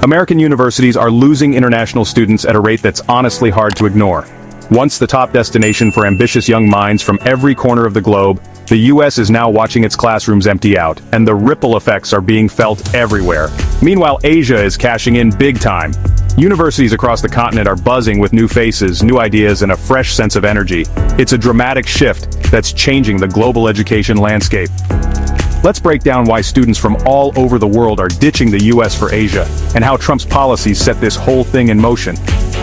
American universities are losing international students at a rate that's honestly hard to ignore. Once the top destination for ambitious young minds from every corner of the globe, the US is now watching its classrooms empty out, and the ripple effects are being felt everywhere. Meanwhile, Asia is cashing in big time. Universities across the continent are buzzing with new faces, new ideas, and a fresh sense of energy. It's a dramatic shift that's changing the global education landscape. Let's break down why students from all over the world are ditching the US for Asia, and how Trump's policies set this whole thing in motion.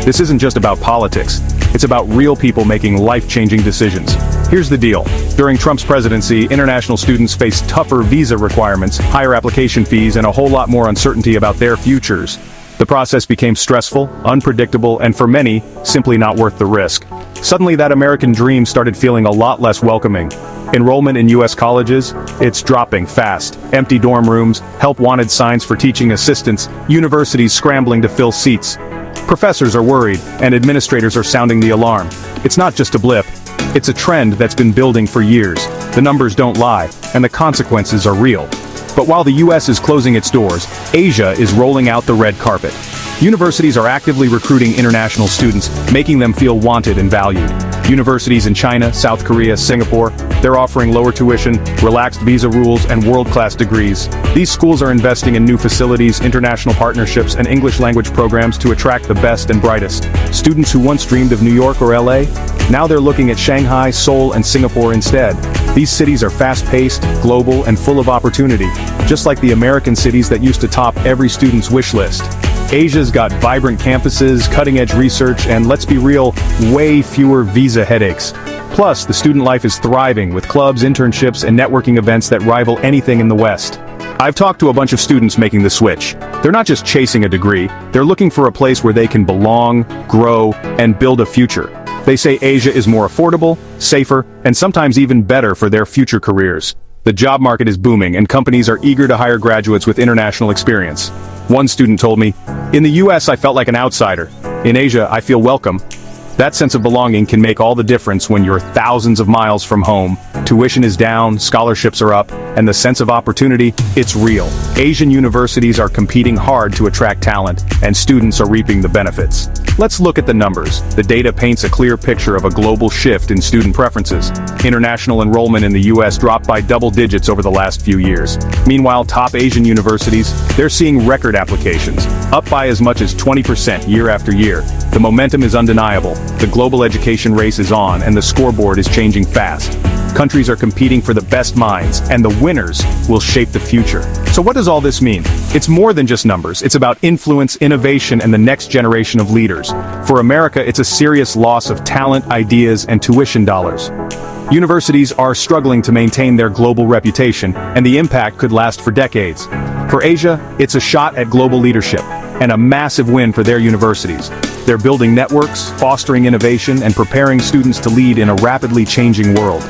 This isn't just about politics. It's about real people making life-changing decisions. Here's the deal. During Trump's presidency, international students faced tougher visa requirements, higher application fees, and a whole lot more uncertainty about their futures. The process became stressful, unpredictable, and for many, simply not worth the risk. Suddenly that American dream started feeling a lot less welcoming. Enrollment in US colleges? It's dropping fast. Empty dorm rooms, help-wanted signs for teaching assistants, universities scrambling to fill seats. Professors are worried, and administrators are sounding the alarm. It's not just a blip. It's a trend that's been building for years. The numbers don't lie, and the consequences are real. But while the US is closing its doors, Asia is rolling out the red carpet. Universities are actively recruiting international students, making them feel wanted and valued. Universities in China, South Korea, Singapore, they're offering lower tuition, relaxed visa rules, and world-class degrees. These schools are investing in new facilities, international partnerships, and English language programs to attract the best and brightest. Students who once dreamed of New York or LA, now they're looking at Shanghai, Seoul, and Singapore instead. These cities are fast-paced, global, and full of opportunity, just like the American cities that used to top every student's wish list. Asia's got vibrant campuses, cutting-edge research, and let's be real, way fewer visa headaches. Plus, the student life is thriving with clubs, internships, and networking events that rival anything in the West. I've talked to a bunch of students making the switch. They're not just chasing a degree, they're looking for a place where they can belong, grow, and build a future. They say Asia is more affordable, safer, and sometimes even better for their future careers. The job market is booming, and companies are eager to hire graduates with international experience. One student told me, "In the US I felt like an outsider. In Asia I feel welcome." That sense of belonging can make all the difference when you're thousands of miles from home. Tuition is down, scholarships are up, and the sense of opportunity, it's real. Asian universities are competing hard to attract talent, and students are reaping the benefits. Let's look at the numbers. The data paints a clear picture of a global shift in student preferences. International enrollment in the US dropped by double digits over the last few years. Meanwhile, top Asian universities, they're seeing record applications, up by as much as 20% year after year. The momentum is undeniable. The global education race is on, and the scoreboard is changing fast. Countries are competing for the best minds, and the winners will shape the future. So what does all this mean? It's more than just numbers. It's about influence, innovation, and the next generation of leaders. For America, it's a serious loss of talent, ideas, and tuition dollars. Universities are struggling to maintain their global reputation, and the impact could last for decades. For Asia, it's a shot at global leadership, and a massive win for their universities. They're building networks, fostering innovation, and preparing students to lead in a rapidly changing world.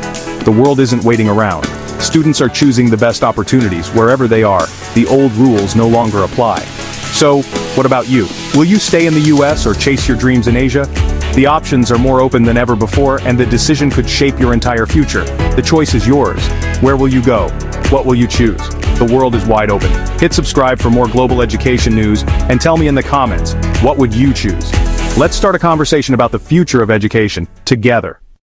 The world isn't waiting around. Students are choosing the best opportunities wherever they are. The old rules no longer apply. So, what about you? Will you stay in the US or chase your dreams in Asia? The options are more open than ever before, and the decision could shape your entire future. The choice is yours. Where will you go? What will you choose? The world is wide open. Hit subscribe for more global education news, and tell me in the comments, what would you choose? Let's start a conversation about the future of education, together.